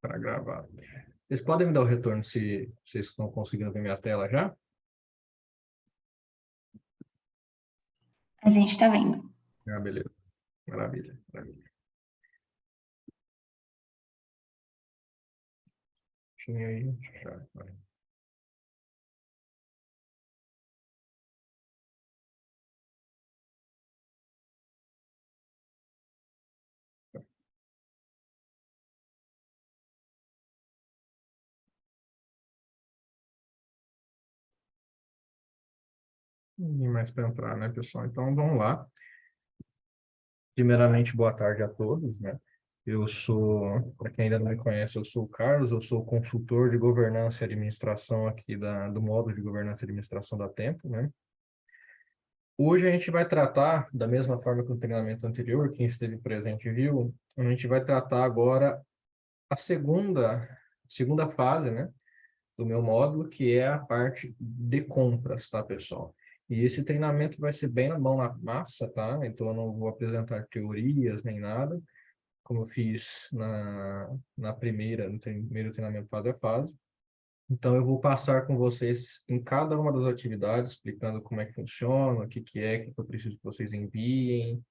para gravar. Vocês podem me dar o retorno se vocês estão conseguindo ver minha tela já? A gente está vendo. Ah, beleza. Maravilha, maravilha. Tinha aí, já. Vai. Ninguém mais para entrar, né, pessoal? Então, vamos lá. Primeiramente, boa tarde a todos, né? Eu sou, para quem ainda não me conhece, eu sou o Carlos, eu sou consultor de governança e administração aqui do módulo de governança e administração da Tempo, né? Hoje a gente vai tratar, da mesma forma que o treinamento anterior, quem esteve presente viu, a gente vai tratar agora a segunda fase, né, do meu módulo, que é a parte de compras, tá, pessoal? E esse treinamento vai ser bem na mão na massa, tá? Então eu não vou apresentar teorias nem nada, como eu fiz no primeiro treinamento fase a fase. Então eu vou passar com vocês em cada uma das atividades, explicando como é que funciona, o que que eu preciso que vocês enviem,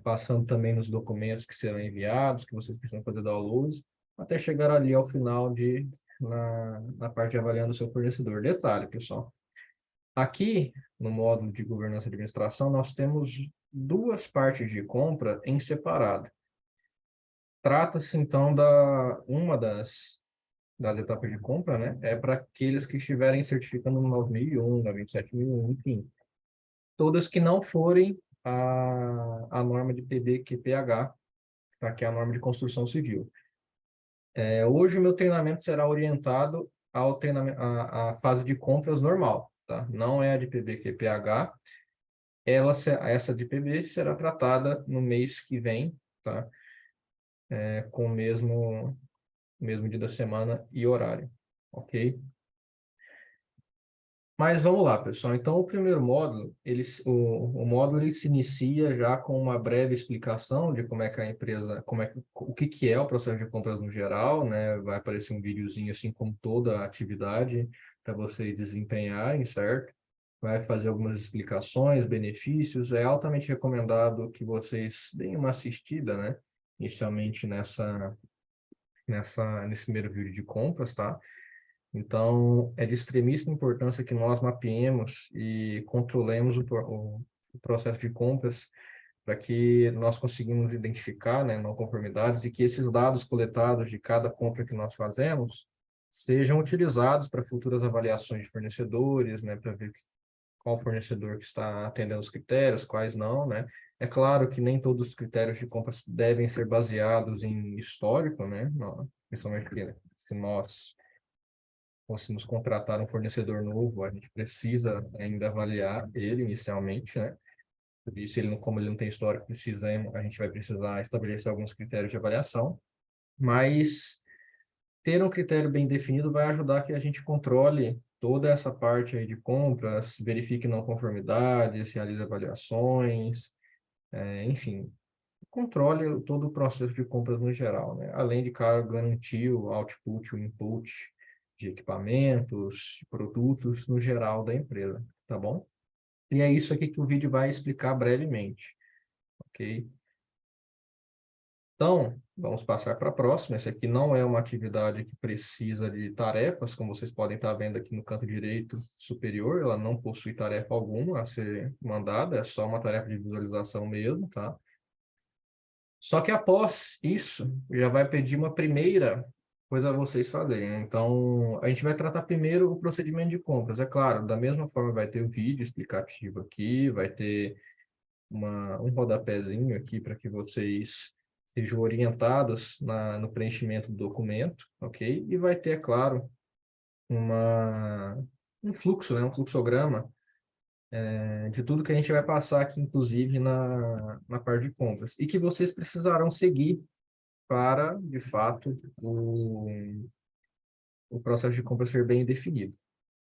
passando também nos documentos que serão enviados, que vocês precisam fazer downloads, até chegar ali ao final na parte de avaliando o seu fornecedor. Detalhe, pessoal. Aqui, no módulo de governança e administração, nós temos duas partes de compra em separado. Trata-se, então, uma das etapas de compra, né? É para aqueles que estiverem certificando no 9001, na 27001, enfim. Todas que não forem a norma de PDQPH, tá? Que é a norma de construção civil. Hoje o meu treinamento será orientado ao treinamento, à fase de compras normal, tá? Não é a de PBQPH. Essa de PB será tratada no mês que vem, tá? Com o mesmo dia da semana e horário, ok? Mas vamos lá, pessoal. Então, o primeiro módulo, o módulo ele se inicia já com uma breve explicação de como é que a empresa, o que que é o processo de compras no geral, né? Vai aparecer um videozinho assim como toda a atividade para vocês desempenharem, certo? Vai fazer algumas explicações, benefícios. É altamente recomendado que vocês deem uma assistida, né? Inicialmente nesse primeiro vídeo de compras, tá? Então, é de extremíssima importância que nós mapeemos e controlemos o processo de compras para que nós conseguimos identificar, né, não conformidades e que esses dados coletados de cada compra que nós fazemos sejam utilizados para futuras avaliações de fornecedores, né, para ver qual fornecedor que está atendendo os critérios, quais não, né? É claro que nem todos os critérios de compras devem ser baseados em histórico, né? Não, principalmente porque se nós fôssemos contratar um fornecedor novo, a gente precisa ainda avaliar ele inicialmente, né? Por isso, como ele não tem histórico, a gente vai precisar estabelecer alguns critérios de avaliação, mas ter um critério bem definido vai ajudar que a gente controle toda essa parte aí de compras, verifique não conformidades, realize avaliações, enfim, controle todo o processo de compras no geral, né? Além de, claro, garantir o output, o input de equipamentos, de produtos no geral da empresa, tá bom? E é isso aqui que o vídeo vai explicar brevemente, ok? Então, vamos passar para a próxima. Essa aqui não é uma atividade que precisa de tarefas, como vocês podem estar vendo aqui no canto direito superior, ela não possui tarefa alguma a ser mandada, é só uma tarefa de visualização mesmo, tá? Só que após isso, já vai pedir uma primeira coisa a vocês fazerem. Então, a gente vai tratar primeiro o procedimento de compras. É claro, da mesma forma vai ter o vídeo explicativo aqui, vai ter um rodapézinho aqui para que vocês sejam orientados no preenchimento do documento, ok? E vai ter, é claro, um fluxo, né? Um fluxograma de tudo que a gente vai passar aqui, inclusive na parte de compras. E que vocês precisarão seguir para, de fato, o processo de compra ser bem definido,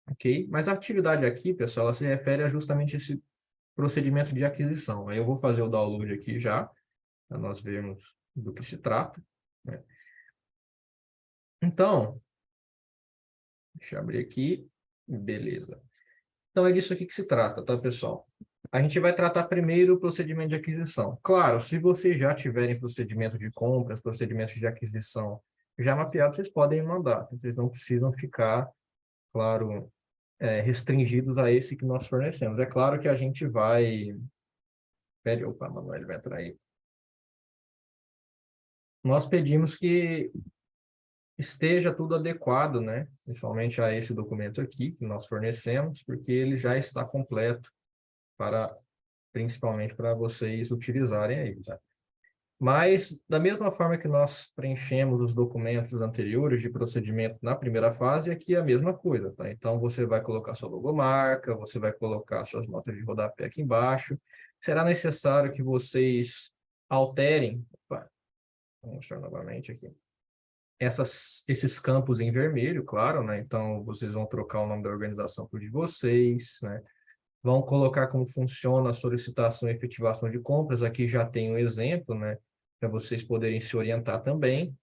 ok? Mas a atividade aqui, pessoal, ela se refere a justamente esse procedimento de aquisição. Aí eu vou fazer o download aqui já, para nós vermos do que se trata, né? Então, deixa eu abrir aqui. Beleza. Então, é disso aqui que se trata, tá, pessoal? A gente vai tratar primeiro o procedimento de aquisição. Claro, se vocês já tiverem procedimento de compras, procedimento de aquisição já mapeado, vocês podem mandar. Vocês não precisam ficar, claro, restringidos a esse que nós fornecemos. É claro que a gente vai... Pede, opa, Manuel vai entrar aí. Nós pedimos que esteja tudo adequado, né? Principalmente a esse documento aqui que nós fornecemos, porque ele já está completo para, principalmente para vocês utilizarem aí, tá? Mas, da mesma forma que nós preenchemos os documentos anteriores de procedimento na primeira fase, aqui é a mesma coisa, tá? Então, você vai colocar sua logomarca, você vai colocar suas notas de rodapé aqui embaixo. Será necessário que vocês alterem, opa, vou mostrar novamente aqui, esses campos em vermelho, claro, né? Então, vocês vão trocar o nome da organização por de vocês, né? Vão colocar como funciona a solicitação e efetivação de compras. Aqui já tem um exemplo, né? Para vocês poderem se orientar também,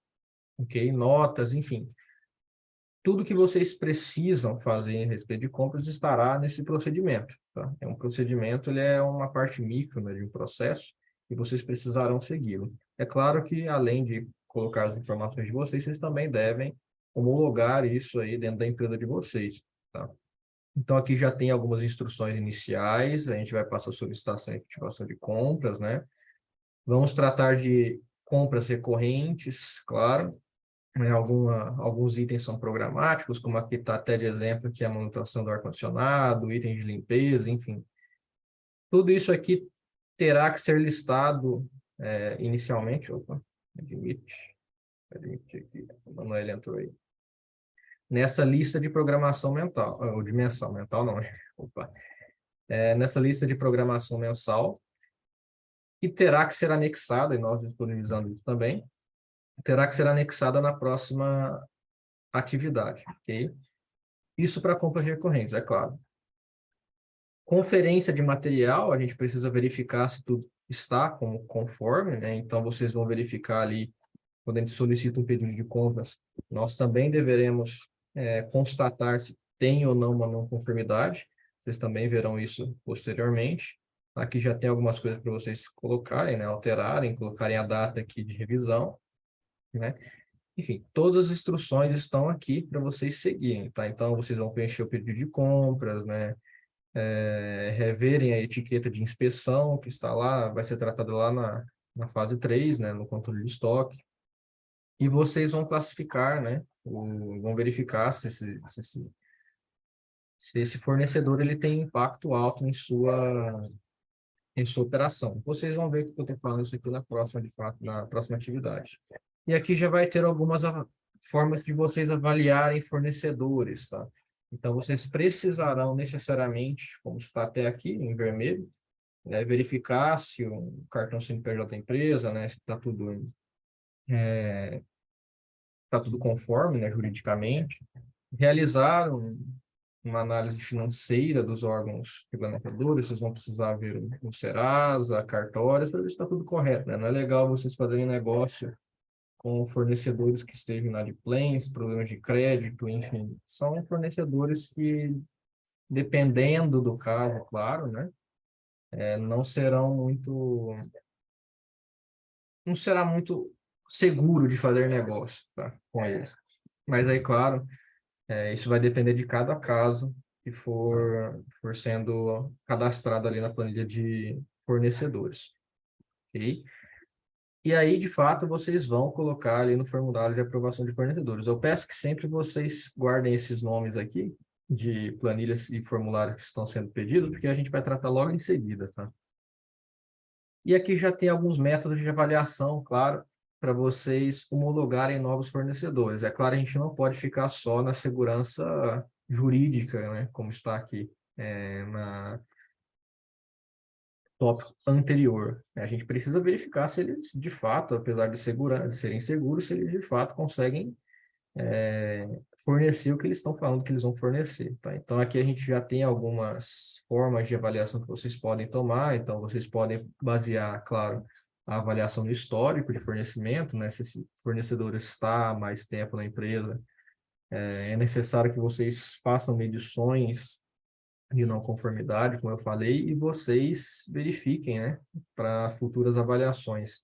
ok? Notas, enfim. Tudo que vocês precisam fazer em respeito de compras estará nesse procedimento, tá? É um procedimento, ele é uma parte micro, né, de um processo e vocês precisarão segui-lo. É claro que, além de colocar as informações de vocês, vocês também devem homologar isso aí dentro da empresa de vocês, tá? Então, aqui já tem algumas instruções iniciais, a gente vai passar a solicitação e efetivação de compras, né? Vamos tratar de compras recorrentes, claro, né? Alguns itens são programáticos, como aqui está até de exemplo, que é a manutenção do ar-condicionado, item de limpeza, enfim. Tudo isso aqui terá que ser listado inicialmente. Opa, admite aqui, o Manuel entrou aí. Nessa lista de programação mental, ou de mensal, mental não, opa. Nessa lista de programação mensal, que terá que ser anexada, e nós disponibilizamos isso também, terá que ser anexada na próxima atividade, ok? Isso para compras recorrentes, é claro. Conferência de material, a gente precisa verificar se tudo está como conforme, né? Então, vocês vão verificar ali, quando a gente solicita um pedido de compras, nós também deveremos constatar se tem ou não uma não conformidade. Vocês também verão isso posteriormente. Aqui já tem algumas coisas para vocês colocarem, né? Alterarem, colocarem a data aqui de revisão, né? Enfim, todas as instruções estão aqui para vocês seguirem, tá? Então, vocês vão preencher o pedido de compras, né? Reverem a etiqueta de inspeção que está lá, vai ser tratada lá na fase 3, né? No controle de estoque. E vocês vão classificar, né? Vão verificar se esse fornecedor ele tem impacto alto em sua operação. Vocês vão ver que eu estou falando isso aqui na próxima, de fato, na próxima atividade. E aqui já vai ter algumas formas de vocês avaliarem fornecedores, tá? Então, vocês precisarão necessariamente, como está até aqui, em vermelho, né, verificar se o cartão CNPJ da empresa, né, se tá tudo conforme, né, juridicamente. Realizar uma análise financeira dos órgãos regulamentadores, vocês vão precisar ver o Serasa, a Cartórias, para ver se está tudo correto, né? Não é legal vocês fazerem negócio com fornecedores que estejam inadimplentes, problemas de crédito, enfim. São fornecedores que, dependendo do caso, claro, né? Não será muito seguro de fazer negócio, tá, com eles. Mas aí, claro, isso vai depender de cada caso que for sendo cadastrado ali na planilha de fornecedores, ok? E aí, de fato, vocês vão colocar ali no formulário de aprovação de fornecedores. Eu peço que sempre vocês guardem esses nomes aqui de planilhas e formulários que estão sendo pedidos, porque a gente vai tratar logo em seguida, tá? E aqui já tem alguns métodos de avaliação, claro, para vocês homologarem novos fornecedores. É claro, a gente não pode ficar só na segurança jurídica, né, como está aqui na tópico anterior. A gente precisa verificar se eles, de fato, apesar de serem seguros, se eles, de fato, conseguem fornecer o que eles estão falando que eles vão fornecer, tá? Então, aqui a gente já tem algumas formas de avaliação que vocês podem tomar. Então, vocês podem basear, claro, a avaliação do histórico de fornecimento, né? Se esse fornecedor está há mais tempo na empresa, é necessário que vocês façam medições de não conformidade, como eu falei, e vocês verifiquem, né, para futuras avaliações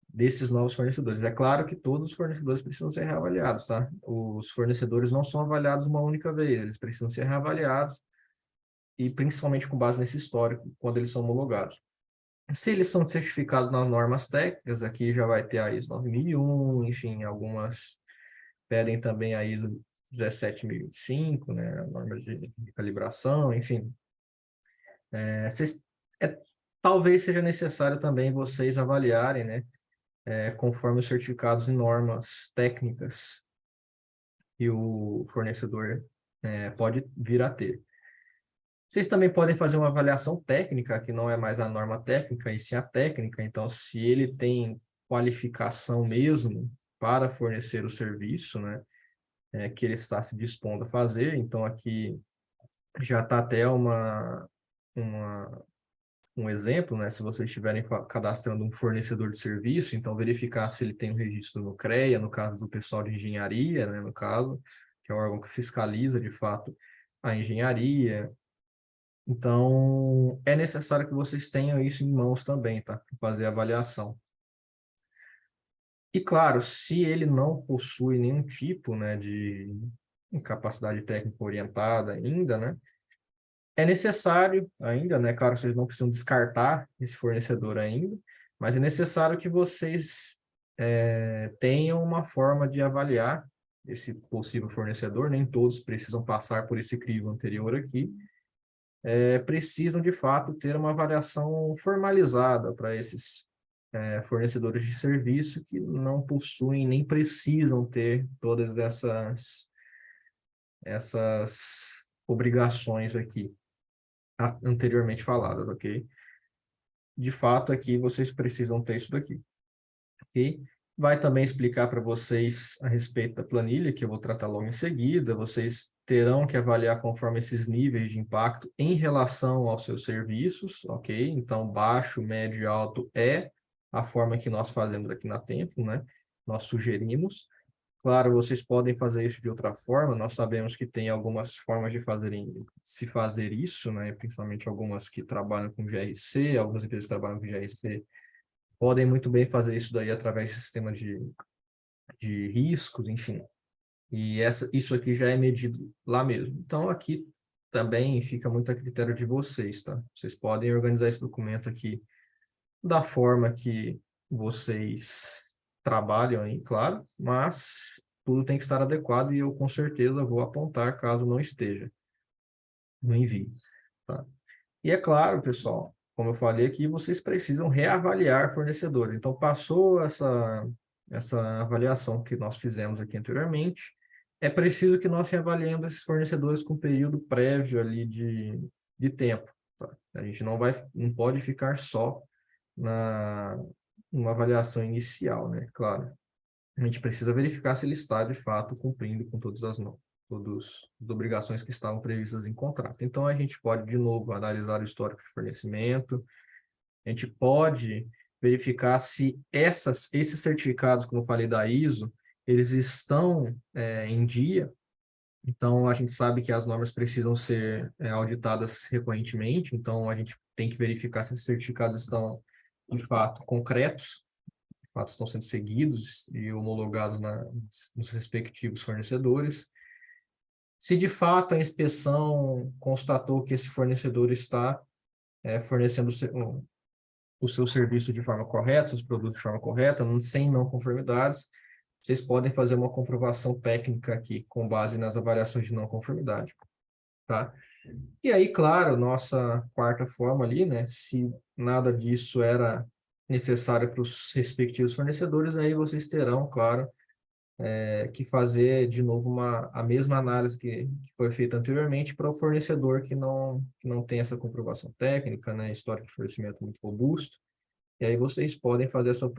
desses novos fornecedores. É claro que todos os fornecedores precisam ser reavaliados, tá? Os fornecedores não são avaliados uma única vez, eles precisam ser reavaliados e principalmente com base nesse histórico, quando eles são homologados. Se eles são certificados nas normas técnicas, aqui já vai ter a ISO 9001, enfim, algumas pedem também a ISO 17025, né, normas de calibração, enfim. Vocês, é, talvez seja necessário também vocês avaliarem, né, conforme os certificados e normas técnicas que o fornecedor pode vir a ter. Vocês também podem fazer uma avaliação técnica, que não é mais a norma técnica, e sim a técnica. Então, se ele tem qualificação mesmo para fornecer o serviço, né, que ele está se dispondo a fazer. Então, aqui já está até uma, um exemplo, né? Se vocês estiverem cadastrando um fornecedor de serviço, então verificar se ele tem um registro no CREA, no caso do pessoal de engenharia, né? No caso, que é o órgão que fiscaliza, de fato, a engenharia. Então, é necessário que vocês tenham isso em mãos também, tá? Para fazer a avaliação. E, claro, se ele não possui nenhum tipo, né, de capacidade técnica orientada ainda, né? É necessário ainda, né? Claro, vocês não precisam descartar esse fornecedor ainda, mas é necessário que vocês tenham uma forma de avaliar esse possível fornecedor. Nem todos precisam passar por esse crivo anterior aqui. Precisam, de fato, ter uma avaliação formalizada para esses fornecedores de serviço que não possuem nem precisam ter todas essas obrigações aqui anteriormente faladas, ok? De fato, aqui vocês precisam ter isso daqui, ok? Vai também explicar para vocês a respeito da planilha, que eu vou tratar logo em seguida. Vocês terão que avaliar conforme esses níveis de impacto em relação aos seus serviços, ok? Então, baixo, médio e alto é a forma que nós fazemos aqui na Tempo, né? Nós sugerimos. Claro, vocês podem fazer isso de outra forma. Nós sabemos que tem algumas formas de se fazer isso, né? Principalmente algumas que trabalham com GRC, algumas empresas que trabalham com GRC podem muito bem fazer isso daí através de sistema de riscos, enfim. E isso aqui já é medido lá mesmo. Então, aqui também fica muito a critério de vocês, tá? Vocês podem organizar esse documento aqui da forma que vocês trabalham aí, claro, mas tudo tem que estar adequado e eu com certeza vou apontar caso não esteja no envio, tá? E é claro, pessoal, como eu falei aqui, vocês precisam reavaliar fornecedores. Então, passou essa avaliação que nós fizemos aqui anteriormente, é preciso que nós reavaliemos esses fornecedores com período prévio ali de tempo, tá? A gente não pode ficar só na uma avaliação inicial, né? Claro, a gente precisa verificar se ele está, de fato, cumprindo com todas as obrigações que estavam previstas em contrato. Então, a gente pode, de novo, analisar o histórico de fornecimento, a gente pode verificar se esses certificados, como eu falei, da ISO, eles estão em dia. Então, a gente sabe que as normas precisam ser auditadas recorrentemente, então a gente tem que verificar se esses certificados estão, de fato, concretos, de fato estão sendo seguidos e homologados nos respectivos fornecedores. Se, de fato, a inspeção constatou que esse fornecedor está fornecendo o seu serviço de forma correta, seus produtos de forma correta, sem não conformidades, vocês podem fazer uma comprovação técnica aqui, com base nas avaliações de não conformidade, tá? E aí, claro, nossa quarta forma ali, né? Se nada disso era necessário para os respectivos fornecedores, aí vocês terão, claro, que fazer de novo a mesma análise que foi feita anteriormente para o fornecedor que não tem essa comprovação técnica, né? Histórico de fornecimento muito robusto. E aí vocês podem fazer essa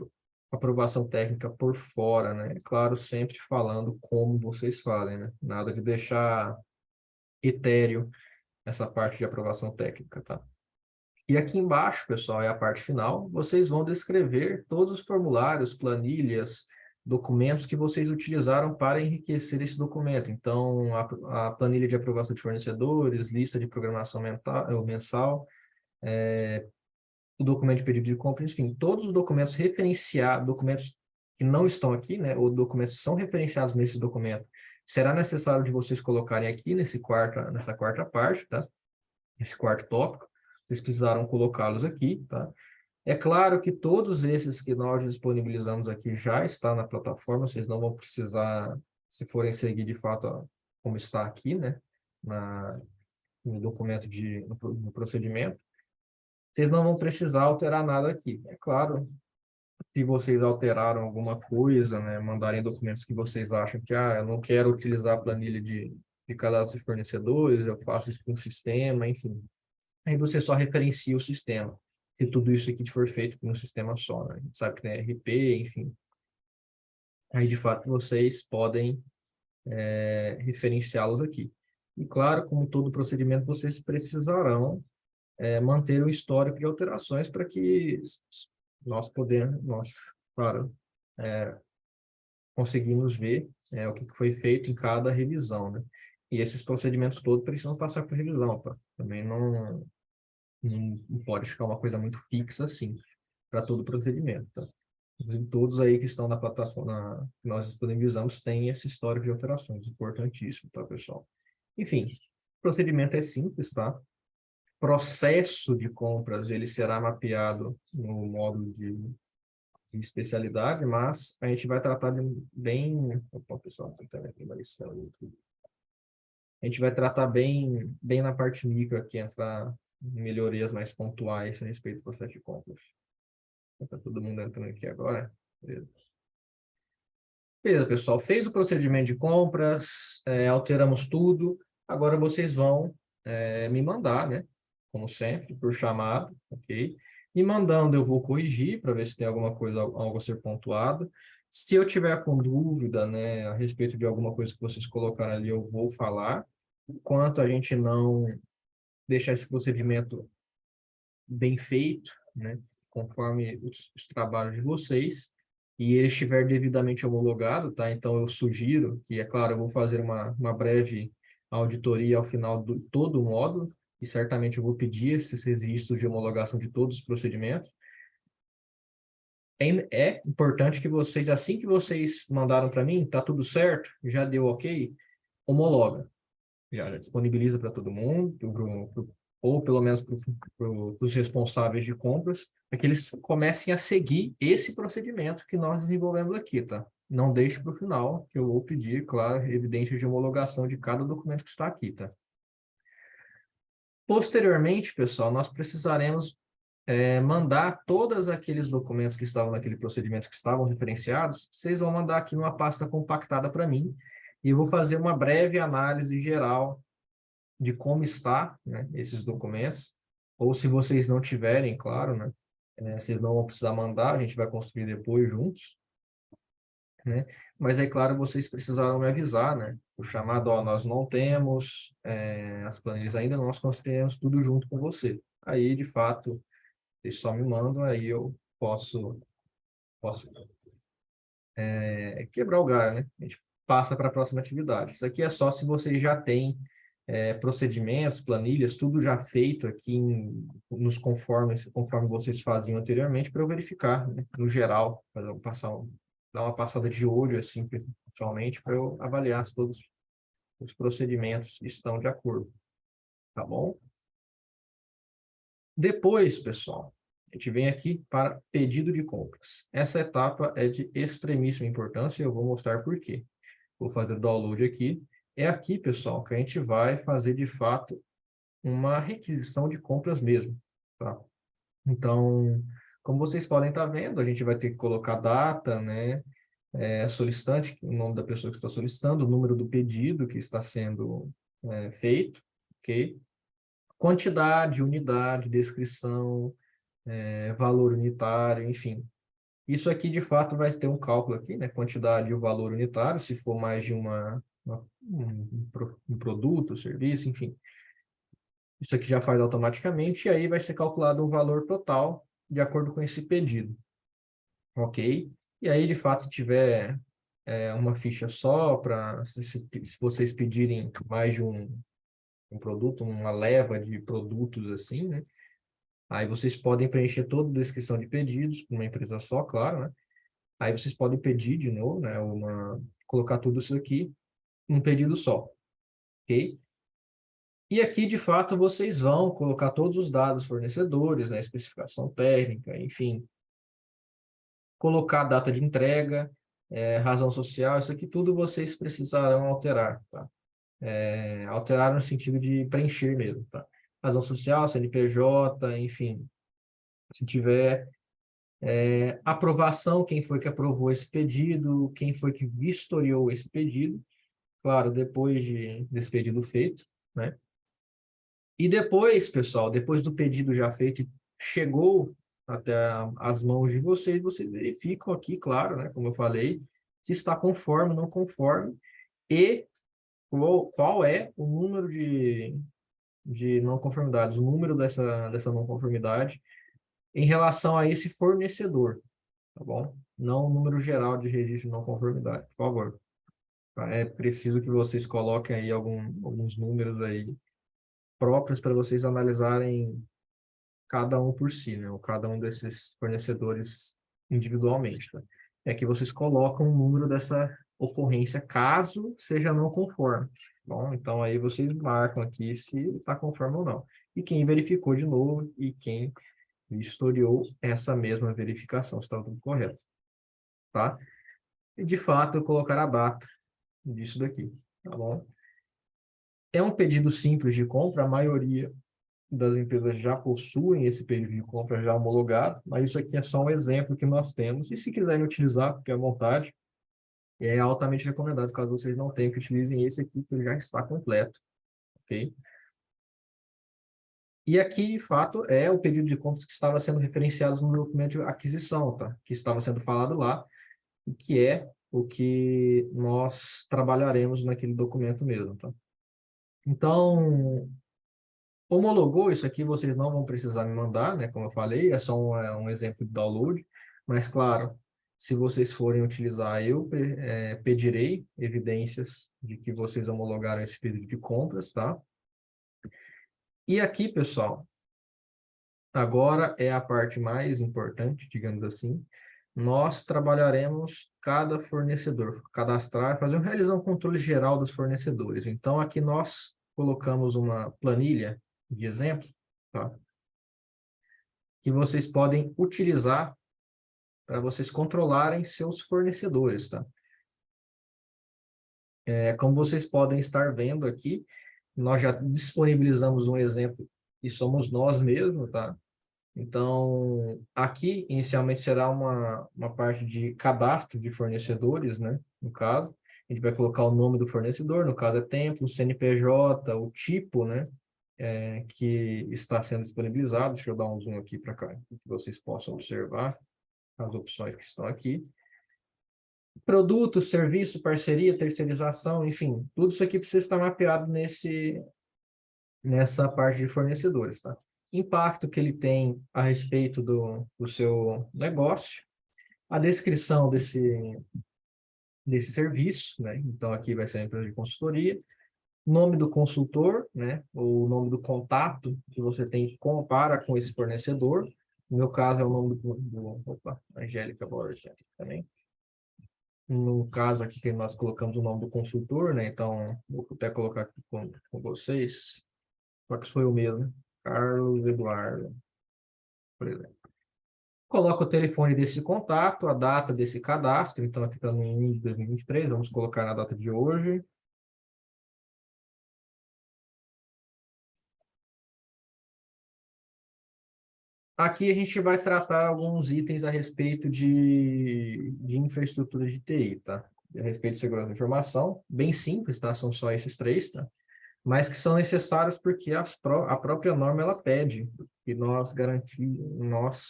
aprovação técnica por fora, né? Claro, sempre falando como vocês fazem, né? Nada de deixar etéreo essa parte de aprovação técnica, tá? E aqui embaixo, pessoal, é a parte final, vocês vão descrever todos os formulários, planilhas, documentos que vocês utilizaram para enriquecer esse documento. Então, a planilha de aprovação de fornecedores, lista de programação mensal, o documento de pedido de compra, enfim, todos os documentos referenciados, documentos que não estão aqui, né, ou documentos que são referenciados nesse documento, será necessário de vocês colocarem aqui nessa quarta parte, tá? Esse quarto tópico, vocês precisaram colocá-los aqui, tá? É claro que todos esses que nós disponibilizamos aqui já estão na plataforma, vocês não vão precisar, se forem seguir de fato como está aqui, né, no documento no procedimento, vocês não vão precisar alterar nada aqui. É claro, se vocês alteraram alguma coisa, né, mandarem documentos que vocês acham que, eu não quero utilizar a planilha de cadastro de fornecedores, eu faço isso com o sistema, enfim. Aí você só referencia o sistema. Se tudo isso aqui for feito por um sistema só, né? A gente sabe que tem RP, enfim. Aí, de fato, vocês podem referenciá-los aqui. E, claro, como todo procedimento, vocês precisarão manter o histórico de alterações para que nós, claro, conseguimos ver o que foi feito em cada revisão, né? E esses procedimentos todos precisam passar por revisão, tá? Também não pode ficar uma coisa muito fixa assim, para todo procedimento, tá? Inclusive, todos aí que estão na plataforma que nós disponibilizamos têm esse histórico de alterações, importantíssimo, tá, pessoal? Enfim, o procedimento é simples, tá? Processo de compras, ele será mapeado no módulo de especialidade, mas a gente vai tratar bem... Opa, pessoal, tem também aqui, a gente vai tratar bem na parte micro aqui, entrar em melhorias mais pontuais a respeito do processo de compras. Está todo mundo entrando aqui agora. Beleza. Beleza, pessoal. Fez o procedimento de compras, alteramos tudo. Agora vocês vão me mandar, né? Como sempre, por chamado, ok? Me mandando, eu vou corrigir para ver se tem alguma coisa, algo a ser pontuado. Se eu tiver com dúvida, né, a respeito de alguma coisa que vocês colocaram ali, eu vou falar. Enquanto a gente não deixar esse procedimento bem feito, né, conforme os trabalhos de vocês, e ele estiver devidamente homologado, tá? Então, eu sugiro que, é claro, eu vou fazer uma breve auditoria ao final de todo o módulo, e certamente eu vou pedir esses registros de homologação de todos os procedimentos. É importante que vocês, assim que vocês mandaram para mim, tá tudo certo, já deu ok, homologa. Já disponibiliza para todo mundo, ou pelo menos para os responsáveis de compras, para que eles comecem a seguir esse procedimento que nós desenvolvemos aqui, tá? Não deixe para o final, que eu vou pedir, claro, evidências de homologação de cada documento que está aqui, tá? Posteriormente, pessoal, nós precisaremos mandar todos aqueles documentos que estavam naquele procedimento que estavam referenciados, vocês vão mandar aqui numa pasta compactada para mim, e eu vou fazer uma breve análise geral de como está, né, esses documentos, ou se vocês não tiverem, claro, né, vocês não vão precisar mandar, a gente vai construir depois juntos, né, mas é claro, vocês precisaram me avisar, né, o chamado, nós não temos as planilhas ainda, nós construímos tudo junto com você. Aí, de fato, vocês só me mandam, aí eu posso quebrar o galho, né, a gente passa para a próxima atividade. Isso aqui é só se vocês já têm procedimentos, planilhas, tudo já feito aqui nos conforme vocês faziam anteriormente, para eu verificar, né, no geral, dar uma passada de olho, assim, pessoalmente, para eu avaliar se todos os procedimentos estão de acordo, tá bom? Depois, pessoal, a gente vem aqui para pedido de compras. Essa etapa é de extremíssima importância e eu vou mostrar por quê. Vou fazer o download aqui. É aqui, pessoal, que a gente vai fazer, de fato, uma requisição de compras mesmo, tá? Então, como vocês podem estar vendo, a gente vai ter que colocar data, né? Solicitante, o nome da pessoa que está solicitando, o número do pedido que está sendo feito, ok? Quantidade, unidade, descrição, valor unitário, enfim. Isso aqui, de fato, vai ter um cálculo aqui, né? Quantidade e o valor unitário, se for mais de um produto, serviço, enfim. Isso aqui já faz automaticamente, e aí vai ser calculado um valor total de acordo com esse pedido, ok? E aí, de fato, se tiver uma ficha só, se vocês pedirem mais de um produto, uma leva de produtos assim, né? Aí vocês podem preencher toda a descrição de pedidos, com uma empresa só, claro, né? Aí vocês podem pedir de novo, né? Colocar tudo isso aqui num pedido só, ok? E aqui, de fato, vocês vão colocar todos os dados fornecedores, né? Especificação técnica, enfim. Colocar a data de entrega, razão social, isso aqui tudo vocês precisarão alterar, tá? Alterar no sentido de preencher mesmo, tá? Razão social, CNPJ, enfim. Se tiver aprovação, quem foi que aprovou esse pedido, quem foi que vistoriou esse pedido, claro, depois desse pedido feito, né? E depois, pessoal, depois do pedido já feito, chegou até as mãos de vocês, vocês verificam aqui, claro, né, como eu falei, se está conforme ou não conforme, e qual é o número de não conformidades, o número dessa não conformidade em relação a esse fornecedor, tá bom? Não o número geral de registro de não conformidade, por favor. É preciso que vocês coloquem aí alguns números aí próprios para vocês analisarem cada um por si, né? Ou cada um desses fornecedores individualmente, tá? É que vocês colocam o número dessa ocorrência caso seja não conforme. Bom, então aí vocês marcam aqui se está conforme ou não. E quem verificou de novo e quem historiou essa mesma verificação, se está tudo correto, tá? E de fato eu colocar a data disso daqui, tá bom? É um pedido simples de compra, a maioria das empresas já possuem esse pedido de compra já homologado, mas isso aqui é só um exemplo que nós temos, e se quiserem utilizar, fique à vontade, é altamente recomendado, caso vocês não tenham, que utilizem esse aqui, que ele já está completo, ok? E aqui, de fato, é o pedido de compras que estava sendo referenciado no documento de aquisição, tá? Que estava sendo falado lá, e que é o que nós trabalharemos naquele documento mesmo, tá? Então, homologou isso aqui, vocês não vão precisar me mandar, né? Como eu falei, é só um exemplo de download, mas claro, se vocês forem utilizar, eu pedirei evidências de que vocês homologaram esse pedido de compras, tá? E aqui, pessoal, agora é a parte mais importante, digamos assim. Nós trabalharemos cada fornecedor, cadastrar, realizar um controle geral dos fornecedores. Então, aqui nós colocamos uma planilha de exemplo, tá? Que vocês podem utilizar para vocês controlarem seus fornecedores, tá? Como vocês podem estar vendo aqui, nós já disponibilizamos um exemplo e somos nós mesmos, tá? Então, aqui, inicialmente, será uma parte de cadastro de fornecedores, né? No caso, a gente vai colocar o nome do fornecedor, no caso é Templo, o CNPJ, o tipo, né? Que está sendo disponibilizado. Deixa eu dar um zoom aqui para cá, que vocês possam observar as opções que estão aqui. Produto, serviço, parceria, terceirização, enfim, tudo isso aqui precisa estar mapeado nessa parte de fornecedores, tá? Impacto que ele tem a respeito do seu negócio, a descrição desse serviço, né? Então, aqui vai ser a empresa de consultoria, nome do consultor, né? Ou o nome do contato que você tem para com esse fornecedor. No meu caso, é o nome opa, Angélica Borges também. No caso aqui que nós colocamos o nome do consultor, né? Então, vou até colocar aqui com vocês, só que sou eu mesmo, né? Carlos Eduardo, por exemplo. Coloca o telefone desse contato, a data desse cadastro, então aqui está no início de 2023, vamos colocar na data de hoje. Aqui a gente vai tratar alguns itens a respeito de infraestrutura de TI, tá? A respeito de segurança da informação, bem simples, tá? São só esses três, tá? Mas que são necessários porque a própria norma ela pede que nós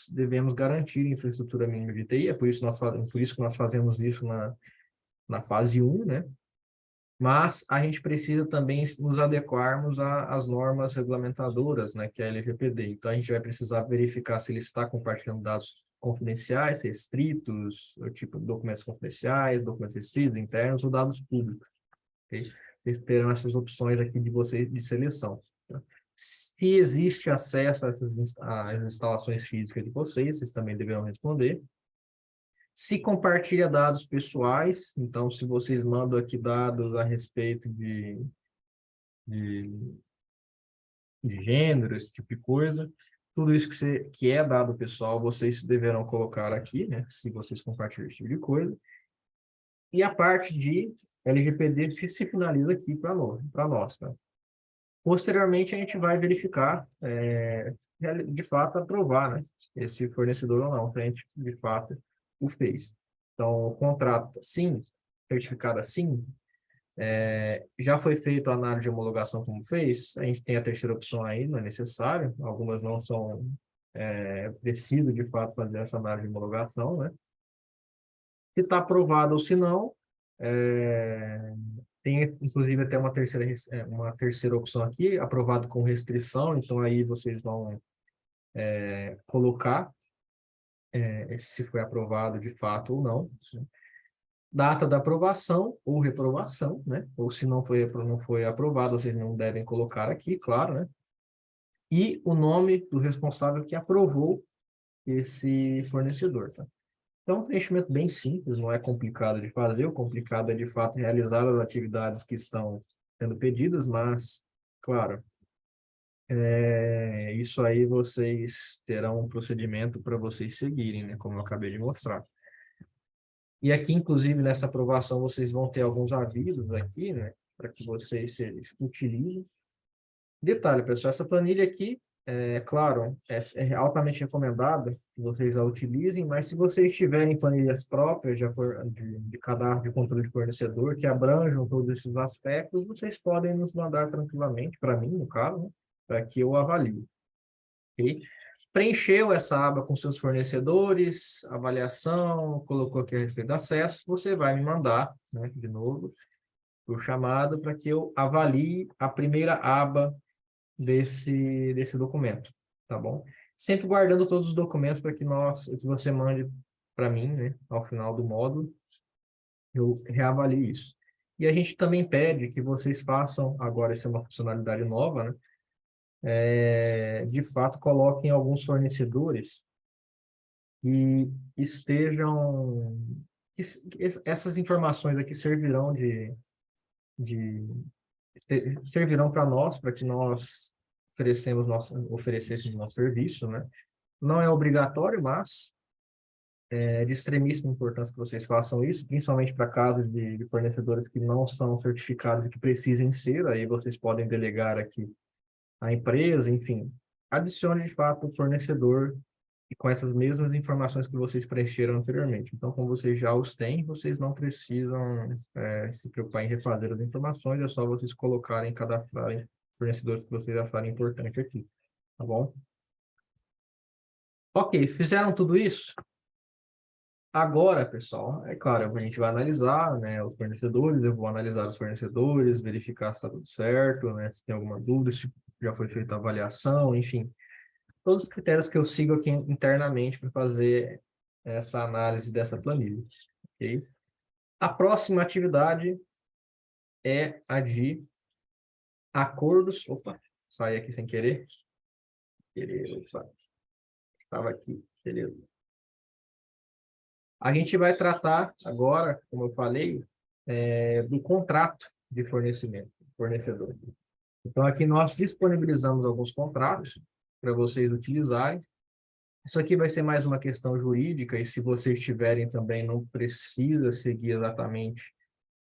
devemos garantir infraestrutura mínima de TI, por isso que nós fazemos isso na fase 1, né? Mas a gente precisa também nos adequarmos às normas regulamentadoras, né, que é a LGPD. Então, a gente vai precisar verificar se ele está compartilhando dados confidenciais, restritos, ou tipo documentos confidenciais, documentos restritos, internos ou dados públicos. Okay? Vocês terão essas opções aqui de vocês de seleção. Tá? Se existe acesso às instalações físicas de vocês, vocês também deverão responder. Se compartilha dados pessoais, então se vocês mandam aqui dados a respeito de, de gênero, esse tipo de coisa, tudo isso que é dado pessoal, vocês deverão colocar aqui, né? Se vocês compartilham esse tipo de coisa. E a parte de LGPD se finaliza aqui para nós, tá? Posteriormente, a gente vai verificar, de fato, aprovar, né, esse fornecedor ou não, se a gente, de fato, o fez. Então, o contrato, sim, certificado assim, já foi feita a análise de homologação como fez, a gente tem a terceira opção aí, não é necessário, algumas não são, preciso, de fato, fazer essa análise de homologação, né? Se está aprovado ou se não, tem, inclusive, até uma terceira opção aqui, aprovado com restrição, então aí vocês vão colocar se foi aprovado de fato ou não. Né? Data da aprovação ou reprovação, né? Ou se não foi aprovado, vocês não devem colocar aqui, claro, né? E o nome do responsável que aprovou esse fornecedor, tá? Então, um preenchimento bem simples, não é complicado de fazer, o complicado é, de fato, realizar as atividades que estão sendo pedidas, mas, claro, isso aí vocês terão um procedimento para vocês seguirem, né, como eu acabei de mostrar. E aqui, inclusive, nessa aprovação, vocês vão ter alguns avisos aqui, né, para que vocês utilizem. Detalhe, pessoal, essa planilha aqui, claro, é altamente recomendada que vocês a utilizem, mas se vocês tiverem planilhas próprias de cadastro de controle de fornecedor, que abranjam todos esses aspectos, vocês podem nos mandar tranquilamente, para mim, no caso, né, para que eu avalie. Ok? Preencheu essa aba com seus fornecedores, avaliação, colocou aqui a respeito do acesso, você vai me mandar, né, de novo, o chamado para que eu avalie a primeira aba desse documento, tá bom? Sempre guardando todos os documentos para que você mande para mim, né, ao final do módulo, eu reavalio isso. E a gente também pede que vocês façam, agora essa é uma funcionalidade nova, né, de fato coloquem alguns fornecedores que estejam, essas informações aqui de servirão para nós, para que nós oferecêssemos nosso serviço, né? Não é obrigatório, mas é de extremíssima importância que vocês façam isso, principalmente para casos de fornecedores que não são certificados e que precisem ser, aí vocês podem delegar aqui a empresa, enfim. Adicione, de fato, o fornecedor e com essas mesmas informações que vocês preencheram anteriormente. Então, como vocês já os têm, vocês não precisam se preocupar em refazer as informações, é só vocês colocarem, cadastrarem fornecedores que vocês acharem importante aqui, tá bom? Ok, fizeram tudo isso? Agora, pessoal, é claro, a gente vai analisar, né, os fornecedores, eu vou analisar os fornecedores, verificar se está tudo certo, né, se tem alguma dúvida, se já foi feita a avaliação, enfim, todos os critérios que eu sigo aqui internamente para fazer essa análise dessa planilha, ok? A próxima atividade é a de acordos. Opa, saí aqui sem querer. Opa, estava aqui, beleza. A gente vai tratar agora, como eu falei, do contrato de fornecedor. Então, aqui nós disponibilizamos alguns contratos para vocês utilizarem. Isso aqui vai ser mais uma questão jurídica, e se vocês tiverem também, não precisa seguir exatamente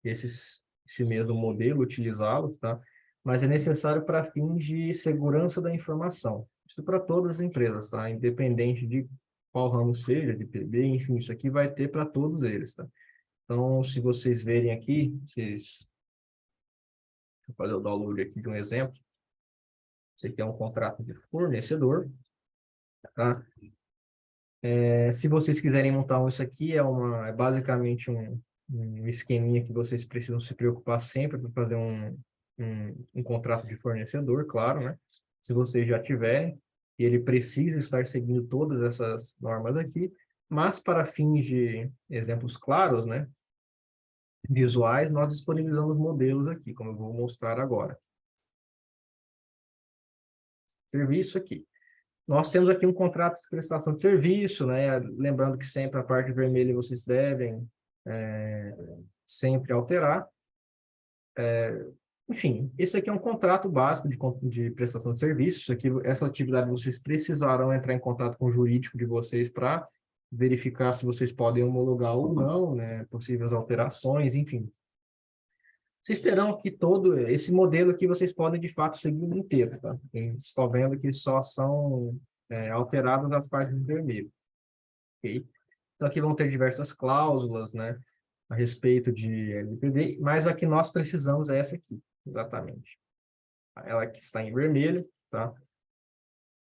esse mesmo modelo, utilizá-lo, tá? Mas é necessário para fins de segurança da informação. Isso para todas as empresas, tá? Independente de qual ramo seja, de PB, enfim, isso aqui vai ter para todos eles, tá? Então, se vocês verem aqui, deixa eu fazer o download aqui de um exemplo. Esse aqui é um contrato de fornecedor, tá? Se vocês quiserem montar isso aqui, é basicamente um esqueminha que vocês precisam se preocupar sempre para fazer um contrato de fornecedor, claro, né? Se vocês já tiverem, e ele precisa estar seguindo todas essas normas aqui, mas para fins de exemplos claros, né? Visuais, nós disponibilizamos modelos aqui, como eu vou mostrar agora. Serviço aqui. Nós temos aqui um contrato de prestação de serviço, né? Lembrando que sempre a parte vermelha vocês devem sempre alterar. Enfim, esse aqui é um contrato básico de prestação de serviço. Isso aqui, essa atividade vocês precisarão entrar em contato com o jurídico de vocês para verificar se vocês podem homologar ou não, né? Possíveis alterações, enfim. Vocês terão que todo esse modelo aqui vocês podem de fato seguir inteiro, tá? Estou vendo que só são alteradas as partes em vermelho, ok? Então aqui vão ter diversas cláusulas, né, a respeito de LGPD, mas a que nós precisamos é essa aqui, exatamente. Ela que está em vermelho, tá?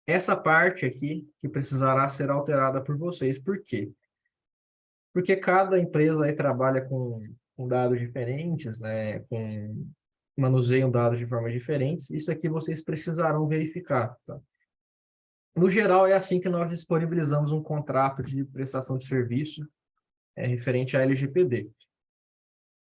Essa parte aqui que precisará ser alterada por vocês. Por quê? Porque cada empresa aí trabalha com dados diferentes, né? Manuseiam dados de formas diferentes. Isso aqui vocês precisarão verificar, tá? No geral, é assim que nós disponibilizamos um contrato de prestação de serviço referente à LGPD.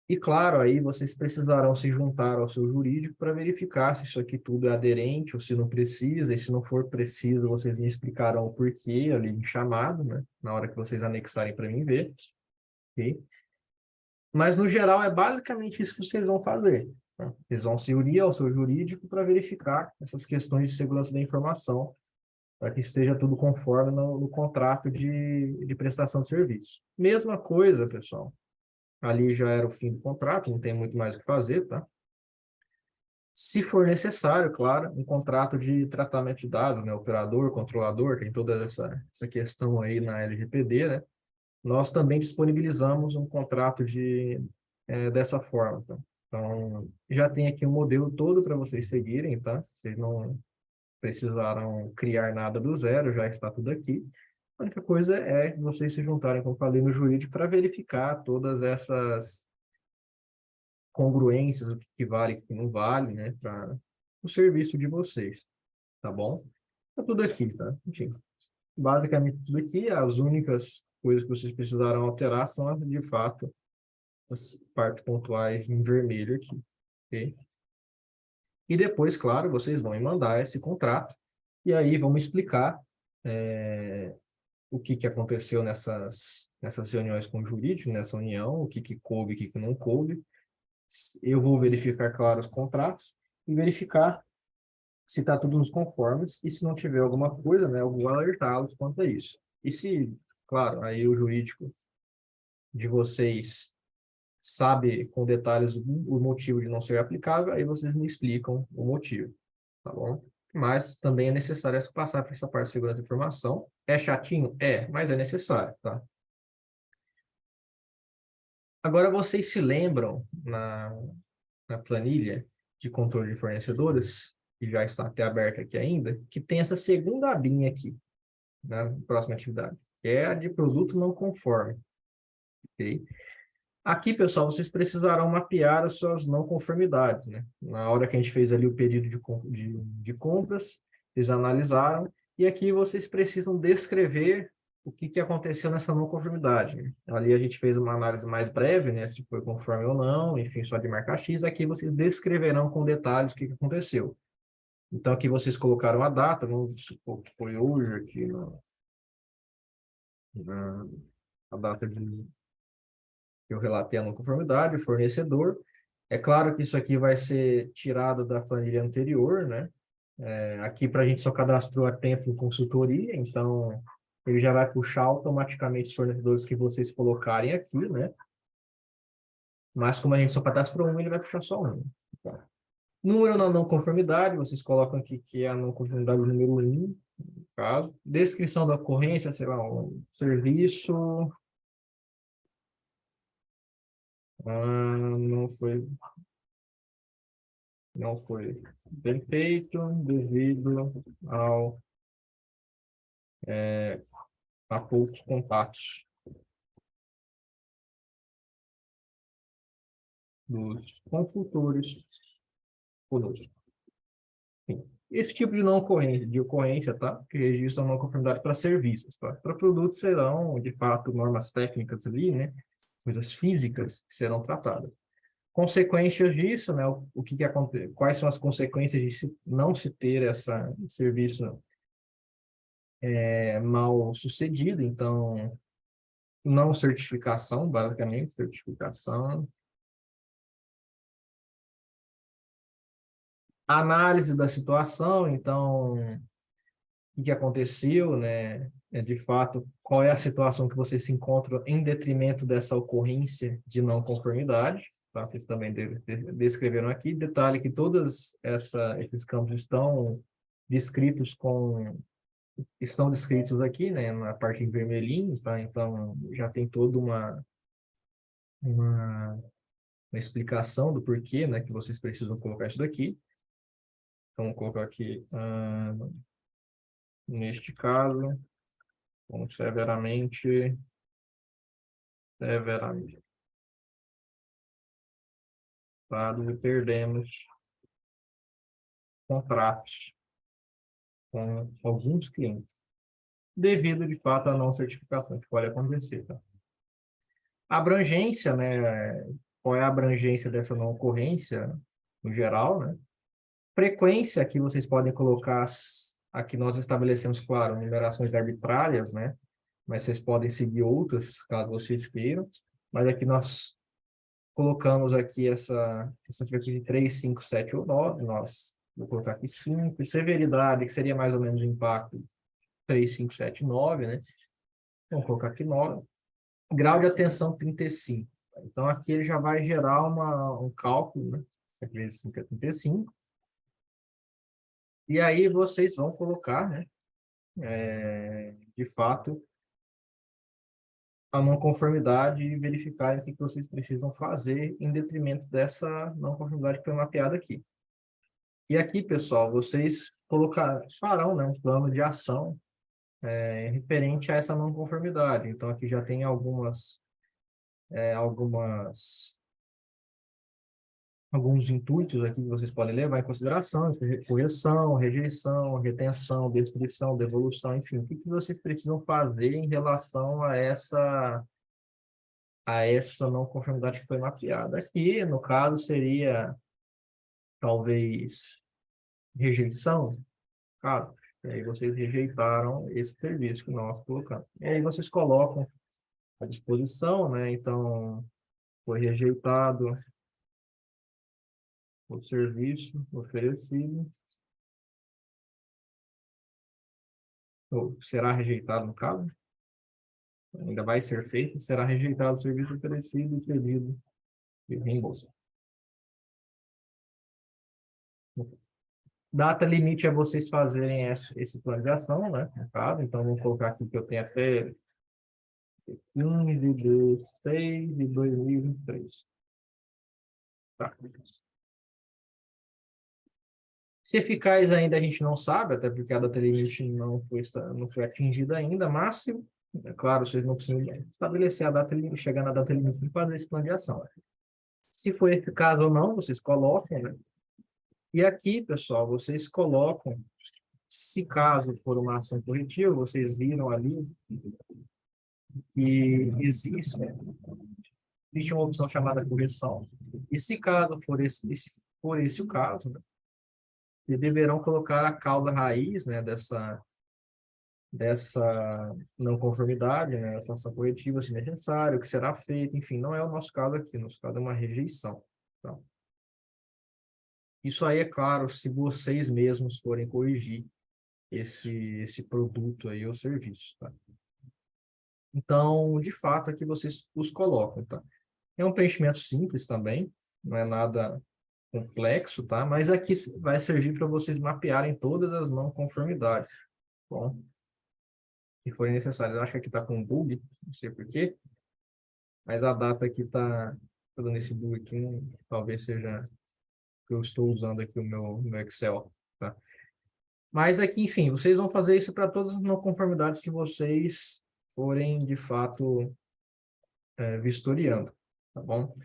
E, claro, aí vocês precisarão se juntar ao seu jurídico para verificar se isso aqui tudo é aderente ou se não precisa, e se não for preciso, vocês me explicarão o porquê ali em chamado, né? Na hora que vocês anexarem para mim ver, ok? Mas, no geral, é basicamente isso que vocês vão fazer, tá? Vocês vão se unir ao seu jurídico para verificar essas questões de segurança da informação, para que esteja tudo conforme no contrato de prestação de serviço. Mesma coisa, pessoal. Ali já era o fim do contrato, não tem muito mais o que fazer, tá? Se for necessário, claro, um contrato de tratamento de dados, né? Operador, controlador, tem toda essa questão aí na LGPD, né? Nós também disponibilizamos um contrato dessa forma, tá? Então, já tem aqui um modelo todo para vocês seguirem, tá? Vocês não precisaram criar nada do zero, já está tudo aqui. A única coisa é vocês se juntarem, como eu falei, no jurídico para verificar todas essas congruências, o que vale e o que não vale, né, para o serviço de vocês, tá bom? Tá tudo aqui, tá? Enfim, basicamente tudo aqui, as únicas coisas que vocês precisarão alterar são, de fato, as partes pontuais em vermelho aqui, ok? E depois, claro, vocês vão me mandar esse contrato, e aí vamos explicar o que aconteceu nessas reuniões com o jurídico, nessa união, o que coube, o que não coube. Eu vou verificar, claro, os contratos e verificar se está tudo nos conformes e se não tiver alguma coisa, né, eu vou alertá-los quanto a isso. E se, claro, aí o jurídico de vocês sabe com detalhes o motivo de não ser aplicável, aí vocês me explicam o motivo, tá bom? Mas também é necessário passar por essa parte de segurança da informação. É chatinho? É, mas é necessário, tá? Agora, vocês se lembram na planilha de controle de fornecedores, que já está até aberta aqui ainda, que tem essa segunda abinha aqui, na próxima atividade, que é a de produto não conforme, ok? Aqui, pessoal, vocês precisarão mapear as suas não conformidades, né? Na hora que a gente fez ali o pedido de compras, eles analisaram, e aqui vocês precisam descrever o que aconteceu nessa não conformidade, né? Ali a gente fez uma análise mais breve, né? Se foi conforme ou não, enfim, só de marca X. Aqui vocês descreverão com detalhes o que aconteceu. Então, aqui vocês colocaram a data, vamos supor que foi hoje, aqui na, a data que eu relatei a não conformidade, o fornecedor. É claro que isso aqui vai ser tirado da planilha anterior, né? Aqui para a gente só cadastrou a tempo em consultoria, então ele já vai puxar automaticamente os fornecedores que vocês colocarem aqui, né? Mas como a gente só cadastrou um, ele vai puxar só um. Tá? Número na não conformidade, vocês colocam aqui que é a não conformidade número 1, no caso. Descrição da ocorrência, sei lá, um serviço não foi bem feito devido a poucos contatos. dos consultores conosco. Enfim, esse tipo de ocorrência, tá? Que registra não conformidade para serviços, tá? Para produtos serão, de fato, normas técnicas ali, né? Coisas físicas que serão tratadas. Consequências disso, né? O que acontece? Quais são as consequências de não se ter essa serviço mal sucedido? Então, não certificação, basicamente, certificação. Análise da situação, então, o que aconteceu, né? De fato, qual é a situação que você se encontra em detrimento dessa ocorrência de não conformidade, tá? Vocês também descreveram aqui. Detalhe que todos esses campos estão descritos aqui, né? Na parte em vermelhinho, tá? Então, já tem toda uma, uma explicação do porquê, né? Que vocês precisam colocar isso daqui. Então, vou colocar aqui, neste caso, vamos severamente, e perdemos contratos com alguns clientes, devido, de fato, à não certificação, que pode acontecer, tá? Abrangência, né? Qual é a abrangência dessa não ocorrência, no geral, né? Frequência, que vocês podem colocar, aqui nós estabelecemos, claro, numerações arbitrárias, né? Mas vocês podem seguir outras, caso vocês queiram. Mas aqui nós colocamos aqui essa frequência de 3, 5, 7 ou 9. Vou colocar aqui 5. Severidade, que seria mais ou menos o impacto 3, 5, 7, 9, né? Vamos colocar aqui 9. Grau de atenção 35. Então, aqui ele já vai gerar um cálculo, né? Vezes 5 é 35. E aí vocês vão colocar, né? De fato, a não conformidade e verificar o que vocês precisam fazer em detrimento dessa não conformidade que foi mapeada aqui. E aqui, pessoal, vocês farão, né, um plano de ação referente a essa não conformidade. Então, aqui já tem alguns intuitos aqui que vocês podem levar em consideração: correção, rejeição, retenção, destruição, devolução, enfim, o que vocês precisam fazer em relação a essa não conformidade que foi mapeada. Aqui, no caso, seria talvez rejeição, caso. E aí vocês rejeitaram esse serviço que nós colocamos. E aí vocês colocam à disposição, né? Então, foi rejeitado o serviço oferecido, ou será rejeitado no caso, ainda vai ser feito, será rejeitado o serviço oferecido e pedido de reembolso. Data limite é vocês fazerem esse plano de ação, né? No caso, então vamos colocar aqui que eu tenho até 15 de 6 de 2023. Tá. Se eficaz ainda a gente não sabe, até porque a data limite não foi atingida ainda, mas, é claro, vocês não precisam estabelecer a data limite, chegar na data limite e fazer esse plano de ação. Se foi eficaz ou não, vocês colocam, né? E aqui, pessoal, vocês colocam, se caso for uma ação corretiva, vocês viram ali que existe uma opção chamada correção. E se caso for esse o caso, né, vocês deverão colocar a causa raiz, né, dessa não conformidade, né, essa ação corretiva, se necessário, o que será feito, enfim, não é o nosso caso aqui, o nosso caso é uma rejeição. Tá? Isso aí é claro, se vocês mesmos forem corrigir esse produto aí ou serviço, tá? Então, de fato, aqui vocês os colocam, tá? É um preenchimento simples também, não é nada complexo, tá? Mas aqui vai servir para vocês mapearem todas as não conformidades, bom? Que forem necessárias. Eu acho que aqui está com bug, não sei por quê, mas a data aqui está dando esse bug aqui, talvez seja que eu estou usando aqui o meu Excel, tá? Mas aqui, enfim, vocês vão fazer isso para todas as não conformidades que vocês forem, de fato, vistoriando, tá bom?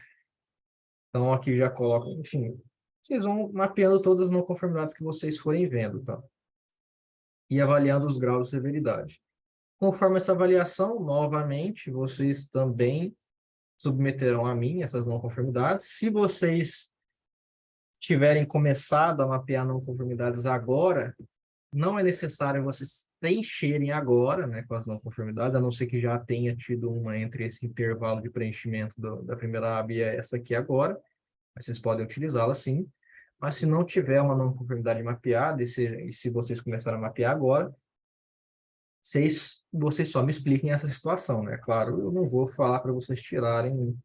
Então, aqui já coloca, enfim, vocês vão mapeando todas as não conformidades que vocês forem vendo, tá? E avaliando os graus de severidade. Conforme essa avaliação, novamente, vocês também submeterão a mim essas não conformidades. Se vocês tiverem começado a mapear não conformidades agora, não é necessário vocês preencherem agora, né, com as não conformidades, a não ser que já tenha tido uma entre esse intervalo de preenchimento da primeira aba e essa aqui agora. Vocês podem utilizá-la sim. Mas se não tiver uma não conformidade mapeada, e se vocês começarem a mapear agora, vocês só me expliquem essa situação, né? Claro, eu não vou falar para vocês tirarem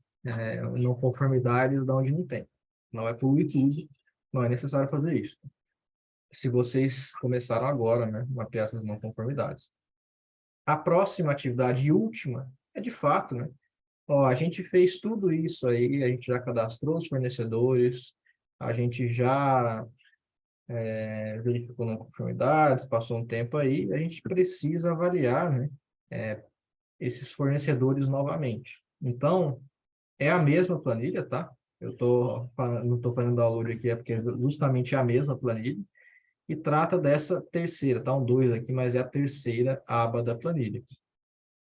não conformidades de onde não tem. Não é poluir tudo, não é necessário fazer isso. Se vocês começaram agora, né, mapear essas não conformidades. A próxima atividade e última é de fato, né? Ó, a gente fez tudo isso aí, a gente já cadastrou os fornecedores, a gente já verificou não conformidades, passou um tempo aí, a gente precisa avaliar, né, esses fornecedores novamente. Então, é a mesma planilha, tá? Não estou fazendo download aqui, é porque justamente é a mesma planilha, e trata dessa terceira, tá um 2 aqui, mas é a terceira aba da planilha.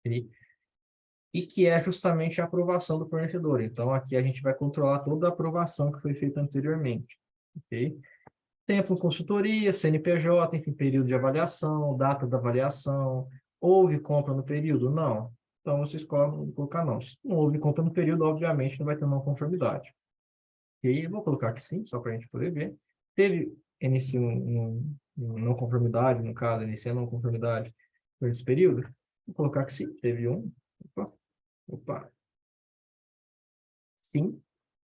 E que é justamente a aprovação do fornecedor. Então, aqui a gente vai controlar toda a aprovação que foi feita anteriormente. Ok? Tempo de consultoria, CNPJ, enfim, período de avaliação, data da avaliação. Houve compra no período? Não. Então, vocês podem colocar não. Se não houve compra no período, obviamente, não vai ter não conformidade. Ok? Eu vou colocar que sim, só para a gente poder ver. Teve não conformidade, no caso, iniciando não conformidade nesse período? Vou colocar que sim, teve um. Opa. Sim,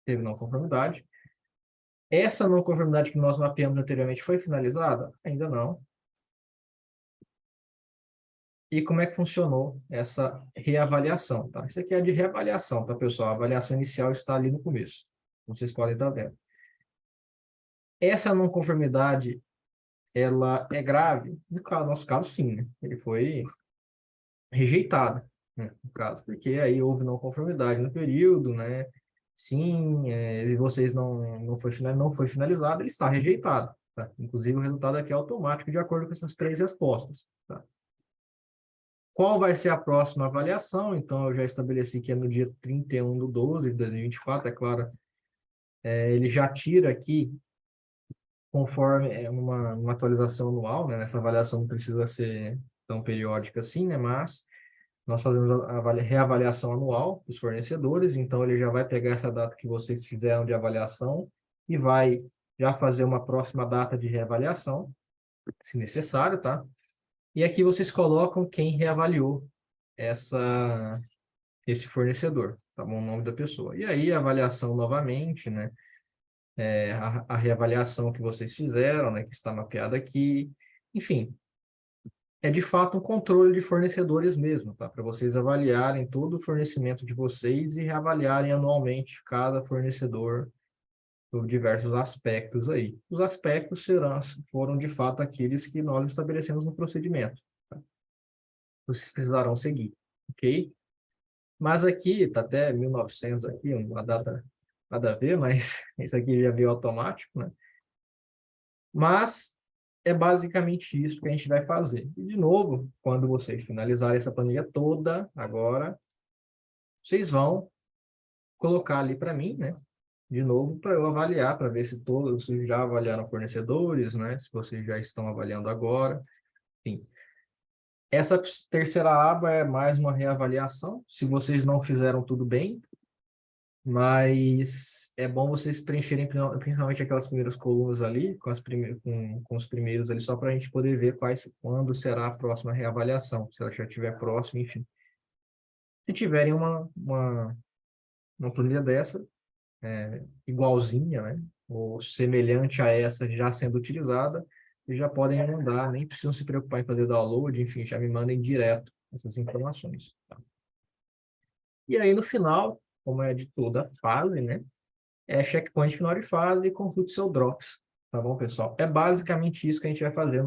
teve não conformidade. Essa não conformidade que nós mapeamos anteriormente foi finalizada? Ainda não. E como é que funcionou essa reavaliação, tá? Isso aqui é de reavaliação, tá, pessoal? A avaliação inicial está ali no começo. Como vocês podem estar vendo. Essa não conformidade, ela é grave? No nosso caso, sim, né? Ele foi rejeitado, né? No caso, porque aí houve não conformidade no período, né? Sim, e vocês não foi finalizado, ele está rejeitado, tá? Inclusive, o resultado aqui é automático de acordo com essas três respostas, tá? Qual vai ser a próxima avaliação? Então, eu já estabeleci que é no dia 31/12 de 2024, é claro, ele já tira aqui, conforme uma atualização anual, né? Essa avaliação não precisa ser tão periódica assim, né? Mas nós fazemos a reavaliação anual dos fornecedores, então ele já vai pegar essa data que vocês fizeram de avaliação e vai já fazer uma próxima data de reavaliação, se necessário, tá? E aqui vocês colocam quem reavaliou esse fornecedor, tá bom? O nome da pessoa. E aí a avaliação novamente, né? A reavaliação que vocês fizeram, né? Que está mapeada aqui. Enfim, é de fato um controle de fornecedores mesmo, tá? Para vocês avaliarem todo o fornecimento de vocês e reavaliarem anualmente cada fornecedor por diversos aspectos aí. Os aspectos foram de fato aqueles que nós estabelecemos no procedimento, tá? Vocês precisarão seguir, ok? Mas aqui, tá até 1900 aqui, uma data nada a ver, mas isso aqui já veio automático, né? Mas é basicamente isso que a gente vai fazer. E, de novo, quando vocês finalizarem essa planilha toda, agora, vocês vão colocar ali para mim, né? De novo, para eu avaliar, para ver se todos vocês já avaliaram fornecedores, né? Se vocês já estão avaliando agora. Enfim, essa terceira aba é mais uma reavaliação. Se vocês não fizeram tudo bem, mas é bom vocês preencherem principalmente aquelas primeiras colunas ali, com os primeiros ali, só para a gente poder ver quando será a próxima reavaliação, se ela já estiver próxima, enfim. Se tiverem uma planilha dessa, igualzinha, né, ou semelhante a essa já sendo utilizada, vocês já podem mandar, nem precisam se preocupar em fazer download, enfim, já me mandem direto essas informações. Tá? E aí, no final, como é de toda fase, né, checkpoint final de fase e conclui seu drops. Tá bom, pessoal? É basicamente isso que a gente vai fazer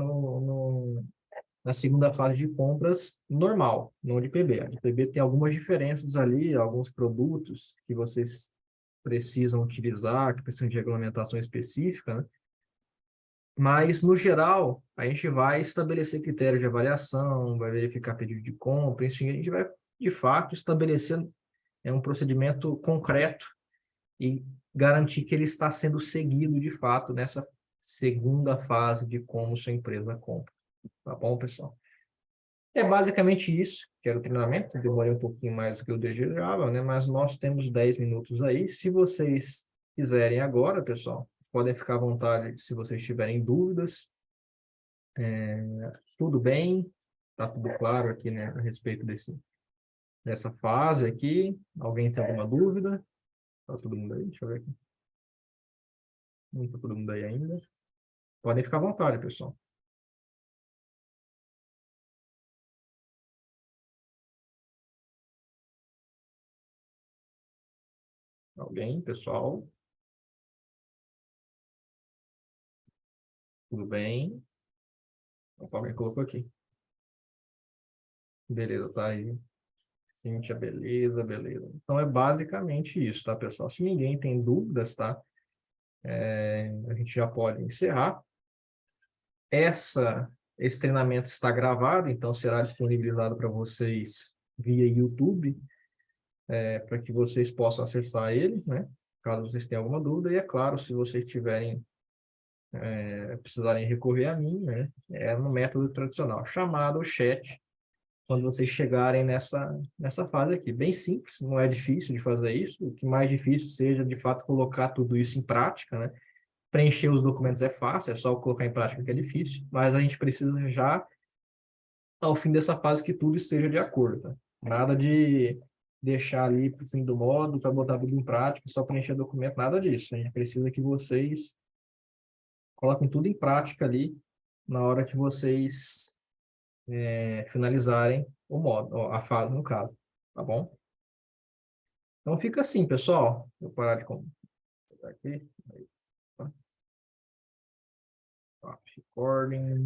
na segunda fase de compras normal, não de PB. A de PB tem algumas diferenças ali, alguns produtos que vocês precisam utilizar, que precisam de regulamentação específica, né? Mas, no geral, a gente vai estabelecer critérios de avaliação, vai verificar pedido de compra, enfim, a gente vai, de fato, estabelecer um procedimento concreto e garantir que ele está sendo seguido, de fato, nessa segunda fase de como sua empresa compra. Tá bom, pessoal? É basicamente isso, que era o treinamento. Demorei um pouquinho mais do que eu desejava, né? Mas nós temos 10 minutos aí. Se vocês quiserem agora, pessoal, podem ficar à vontade se vocês tiverem dúvidas. Tudo bem? Tá tudo claro aqui, né, a respeito dessa fase aqui? Alguém tem alguma dúvida? Tá todo mundo aí? Deixa eu ver aqui. Não tá todo mundo aí ainda. Podem ficar à vontade, pessoal. Alguém, pessoal? Tudo bem? Alguém colocou aqui. Beleza, tá aí. Cíntia, beleza, beleza. Então é basicamente isso, tá, pessoal? Se ninguém tem dúvidas, tá? A gente já pode encerrar. Esse treinamento está gravado, então será disponibilizado para vocês via YouTube, para que vocês possam acessar ele, né? Caso vocês tenham alguma dúvida. E é claro, se vocês tiverem, precisarem recorrer a mim, né? É no método tradicional, chamado chat, quando vocês chegarem nessa fase aqui. Bem simples, não é difícil de fazer isso. O que mais difícil seja, de fato, colocar tudo isso em prática, né? Preencher os documentos é fácil, é só colocar em prática que é difícil, mas a gente precisa já, ao fim dessa fase, que tudo esteja de acordo, tá? Nada de deixar ali para o fim do módulo, para botar tudo em prática, só preencher documento, nada disso. A gente precisa que vocês coloquem tudo em prática ali na hora que vocês finalizarem o módulo, a fase, no caso, tá bom? Então fica assim, pessoal. Vou parar de comentar aqui. Aí, tá? Recording.